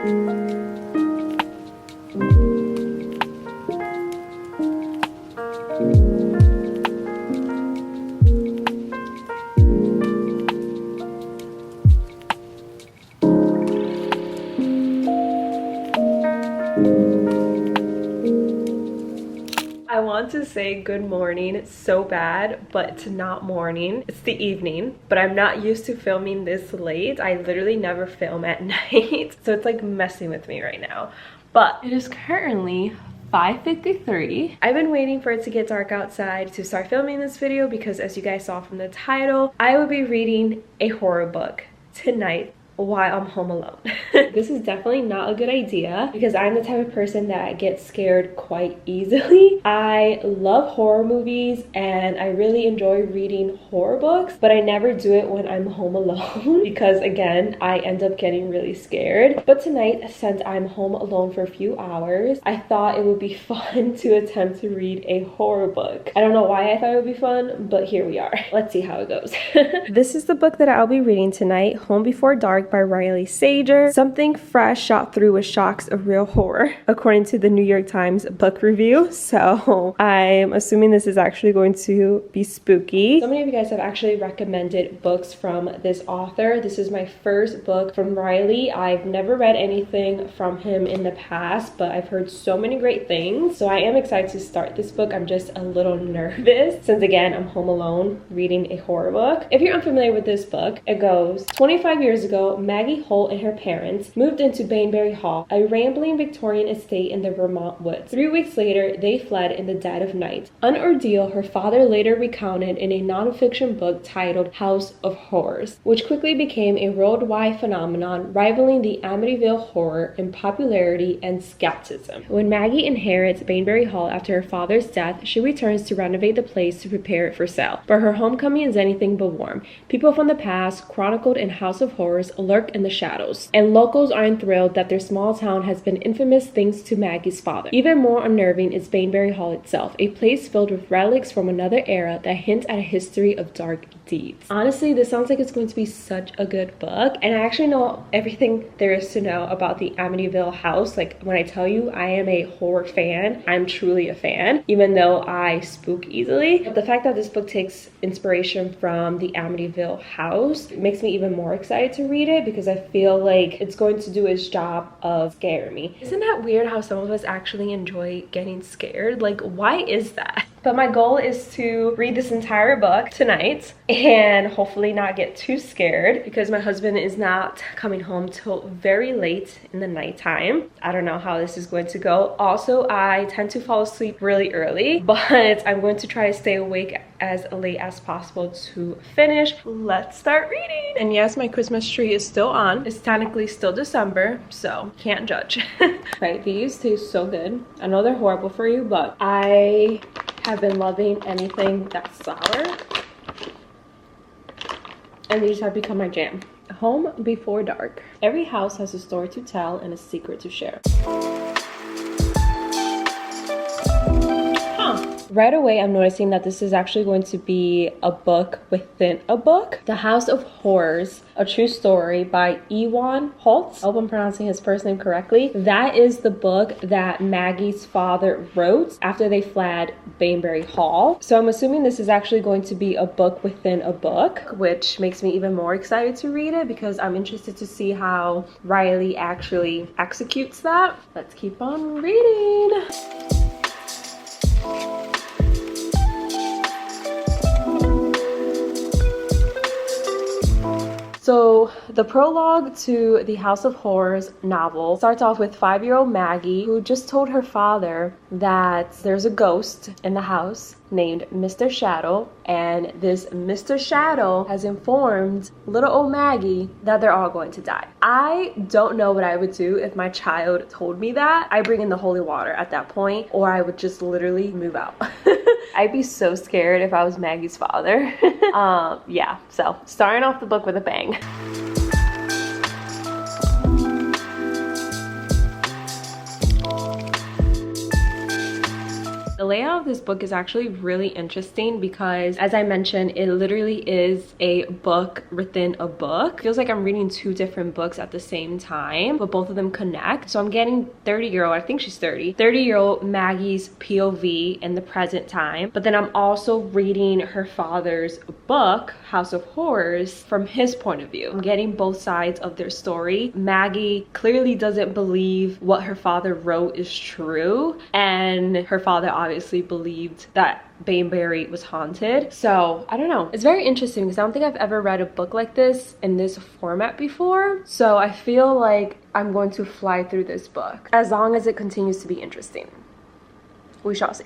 I want to say good morning so bad, but it's not morning, it's the evening. But I'm not used to filming this late. I literally never film at night, so it's like messing with me right now. But it is currently 5:53. I've been waiting for it to get dark outside to start filming this video because, as you guys saw from the title, I will be reading a horror book tonight while I'm home alone. This is definitely not a good idea because I'm the type of person that gets scared quite easily. I love horror movies and I really enjoy reading horror books, but I never do it when I'm home alone because, again, I end up getting really scared. But tonight, since I'm home alone for a few hours, I thought it would be fun to attempt to read a horror book. I don't know why I thought it would be fun, but here we are. Let's see how it goes. This is the book that I'll be reading tonight, Home Before Dark by Riley Sager. Something fresh shot through with shocks of real horror, according to the New York Times book review. So I'm assuming this is actually going to be spooky. So many of you guys have actually recommended books from this author. This is my first book from Riley. I've never read anything from him in the past, but I've heard so many great things. So I am excited to start this book. I'm just a little nervous since, again, I'm home alone reading a horror book. If you're unfamiliar with this book, it goes, 25 years ago, Maggie Holt and her parents moved into Bainbury Hall, a rambling Victorian estate in the Vermont woods. 3 weeks later, they fled in the dead of night. An ordeal her father later recounted in a nonfiction book titled House of Horrors, which quickly became a worldwide phenomenon, rivaling the Amityville Horror in popularity and skepticism. When Maggie inherits Bainbury Hall after her father's death, she returns to renovate the place to prepare it for sale. But her homecoming is anything but warm. People from the past, chronicled in House of Horrors, lurk in the shadows, and locals aren't thrilled that their small town has been infamous thanks to Maggie's father. Even more unnerving is Bainbury Hall itself, a place filled with relics from another era that hint at a history of dark deeds. Honestly, this sounds like it's going to be such a good book, and I actually know everything there is to know about the Amityville house. Like, when I tell you I am a horror fan, I'm truly a fan, even though I spook easily. But the fact that this book takes inspiration from the Amityville house makes me even more excited to read it because I feel like it's going to do its job of scaring me. Isn't that weird how some of us actually enjoy getting scared? Like, why is that? But my goal is to read this entire book tonight and hopefully not get too scared because my husband is not coming home till very late in the nighttime. I don't know how this is going to go. Also, I tend to fall asleep really early, but I'm going to try to stay awake as late as possible to finish. Let's start reading. And yes, my Christmas tree is still on. It's technically still December, so can't judge. Right, these taste so good. I know they're horrible for you, but I have been loving anything that's sour, and these have become my jam. Home Before Dark. Every house has a story to tell and a secret to share. Right away, I'm noticing that this is actually going to be a book within a book. The House of Horrors, a true story by Ewan Holt. I hope I'm pronouncing his first name correctly. That is the book that Maggie's father wrote after they fled Bainbury Hall. So I'm assuming this is actually going to be a book within a book, which makes me even more excited to read it because I'm interested to see how Riley actually executes that. Let's keep on reading. So the prologue to the House of Horrors novel starts off with 5-year-old Maggie, who just told her father that there's a ghost in the house named Mr. Shadow, and this Mr. Shadow has informed little old Maggie that they're all going to die. I don't know what I would do if my child told me that. I bring in the holy water at that point, or I would just literally move out. I'd be so scared if I was Maggie's father. Yeah, so starting off the book with a bang. The layout about this book is actually really interesting because, as I mentioned, it literally is a book within a book. Feels like I'm reading two different books at the same time, but both of them connect. So I'm getting 30-year-old, I think she's 30-year-old Maggie's POV in the present time, but then I'm also reading her father's book, House of Horrors, from his point of view. I'm getting both sides of their story. Maggie clearly doesn't believe what her father wrote is true, and her father obviously believed that Baneberry was haunted. So I don't know, it's very interesting because I don't think I've ever read a book like this in this format before. So I feel like I'm going to fly through this book as long as it continues to be interesting. We shall see.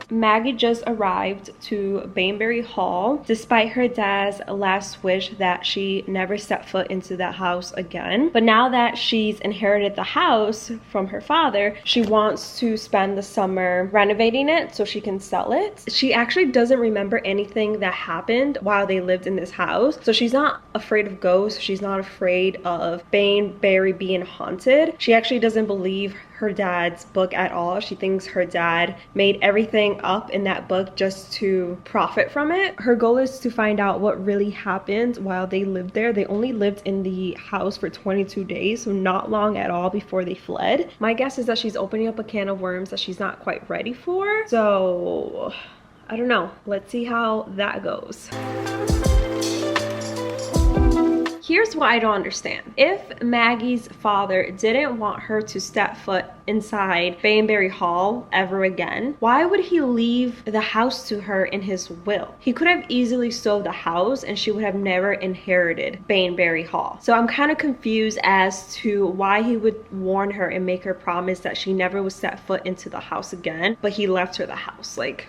Maggie just arrived to Baneberry Hall despite her dad's last wish that she never step foot into that house again. But now that she's inherited the house from her father, she wants to spend the summer renovating it so she can sell it. She actually doesn't remember anything that happened while they lived in this house. So she's not afraid of ghosts. She's not afraid of Baneberry being haunted. She actually doesn't believe her dad's book at all. She thinks her dad made everything up in that book just to profit from it. Her goal is to find out what really happened while they lived there. They only lived in the house for 22 days, so not long at all before they fled. My guess is that she's opening up a can of worms that she's not quite ready for. So I don't know. Let's see how that goes. Here's what I don't understand. If Maggie's father didn't want her to step foot inside Baneberry Hall ever again, why would he leave the house to her in his will? He could have easily sold the house and she would have never inherited Baneberry Hall. So I'm kind of confused as to why he would warn her and make her promise that she never would step foot into the house again, but he left her the house. Like,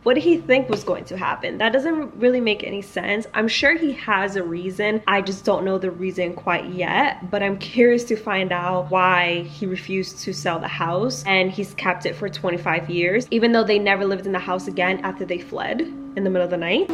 what did he think was going to happen? That doesn't really make any sense. I'm sure he has a reason. I just don't know the reason quite yet, but I'm curious to find out why he refused to sell the house and he's kept it for 25 years, even though they never lived in the house again after they fled in the middle of the night.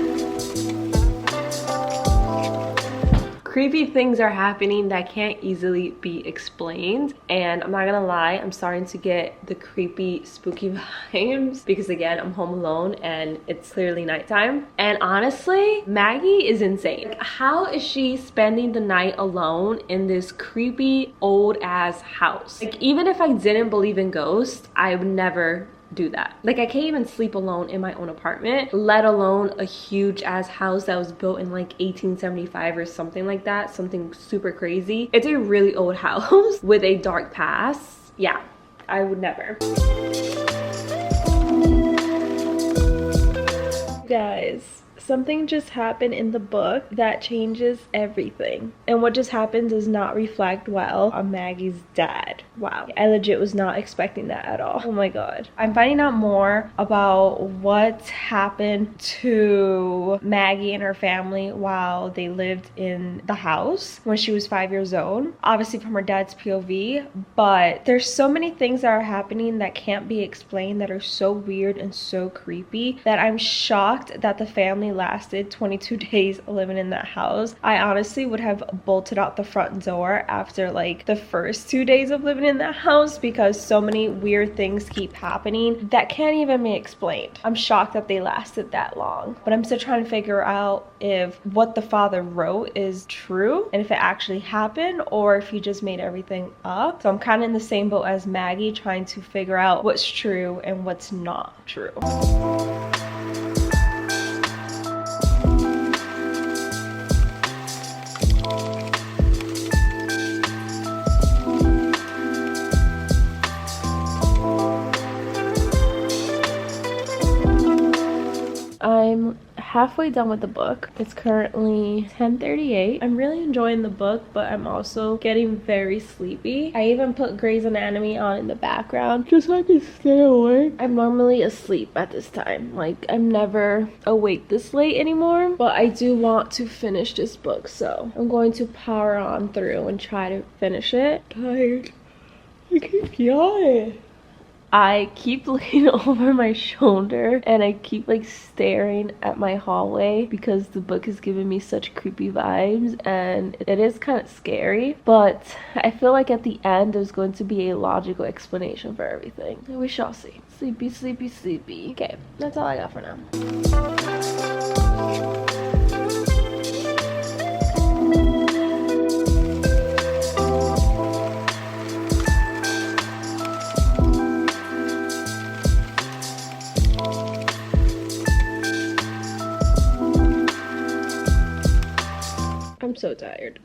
Creepy things are happening that can't easily be explained, and I'm not gonna lie, I'm starting to get the creepy, spooky vibes because again, I'm home alone and it's clearly nighttime. And honestly, Maggie is insane. Like, how is she spending the night alone in this creepy old ass house? Like, even if I didn't believe in ghosts, I would never do that. Like, I can't even sleep alone in my own apartment, let alone a huge ass house that was built in like 1875 or something like that, something super crazy. It's a really old house with a dark past. Yeah, I would never. Guys, something just happened in the book that changes everything. And what just happened does not reflect well on Maggie's dad. Wow. I legit was not expecting that at all. Oh my god. I'm finding out more about what happened to Maggie and her family while they lived in the house when she was 5 years old. Obviously from her dad's POV, but there's so many things that are happening that can't be explained that are so weird and so creepy that I'm shocked that the family lasted 22 days living in that house. I honestly would have bolted out the front door after like the first 2 days of living in that house because so many weird things keep happening that can't even be explained. I'm shocked that they lasted that long, but I'm still trying to figure out if what the father wrote is true and if it actually happened or if he just made everything up. So I'm kind of in the same boat as Maggie, trying to figure out what's true and what's not true. I'm halfway done with the book. It's currently 10:38. I'm really enjoying the book, but I'm also getting very sleepy. I even put Grey's Anatomy on in the background just so I can stay awake. I'm normally asleep at this time. Like, I'm never awake this late anymore, but I do want to finish this book, so I'm going to power on through and try to finish it. Tired. I keep yawning. I keep looking over my shoulder and I keep like staring at my hallway because the book is giving me such creepy vibes and it is kind of scary, but I feel like at the end there's going to be a logical explanation for everything. We shall see. Sleepy, sleepy, sleepy. Okay, that's all I got for now. I'm so tired.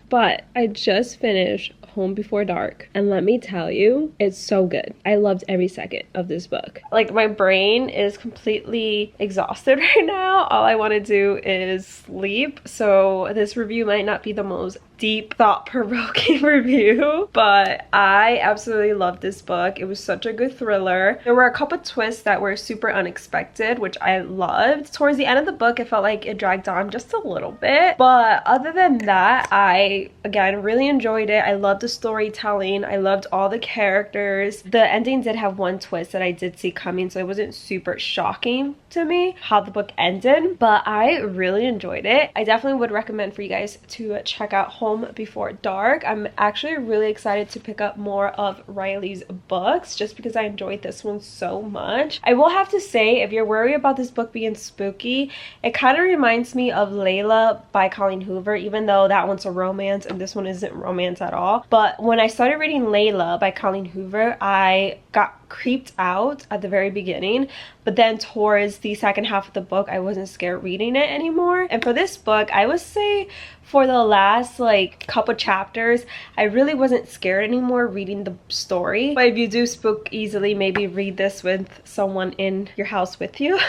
But I just finished Home Before Dark, and let me tell you, it's so good. I loved every second of this book. Like, my brain is completely exhausted right now. All I want to do is sleep, so this review might not be the most deep, thought-provoking review, but I absolutely loved this book. It was such a good thriller. There were a couple twists that were super unexpected, which I loved. Towards the end of the book, it felt like it dragged on just a little bit, but other than that, I, again, really enjoyed it. I loved the storytelling. I loved all the characters. The ending did have one twist that I did see coming, so it wasn't super shocking to me how the book ended, but I really enjoyed it. I definitely would recommend for you guys to check out Home Before Dark. I'm actually really excited to pick up more of Riley's books just because I enjoyed this one so much. I will have to say, if you're worried about this book being spooky, it kind of reminds me of Layla by Colleen Hoover, even though that one's a romance and this one isn't romance at all. But when I started reading Layla by Colleen Hoover, I got creeped out at the very beginning, but then towards the second half of the book I wasn't scared reading it anymore. And for this book, I would say for the last like couple chapters, I really wasn't scared anymore reading the story. But if you do spook easily, maybe read this with someone in your house with you.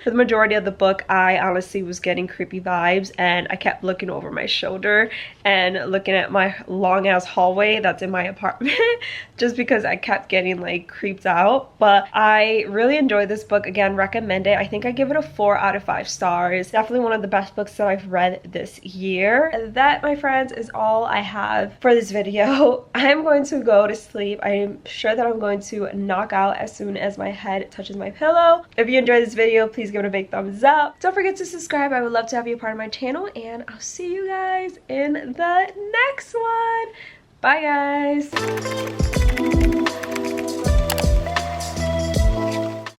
For the majority of the book, I honestly was getting creepy vibes and I kept looking over my shoulder and looking at my long ass hallway that's in my apartment just because I kept getting like creeped out. But I really enjoyed this book. Again, recommend it. I think I give it a 4 out of 5 stars. Definitely one of the best books that I've read this year. That, my friends, is all I have for this video. I'm going to go to sleep. I am sure that I'm going to knock out as soon as my head touches my pillow. If you enjoyed this video, please give it a big thumbs up. Don't forget to subscribe. I would love to have you a part of my channel, and I'll see you guys in the next one. Bye, guys.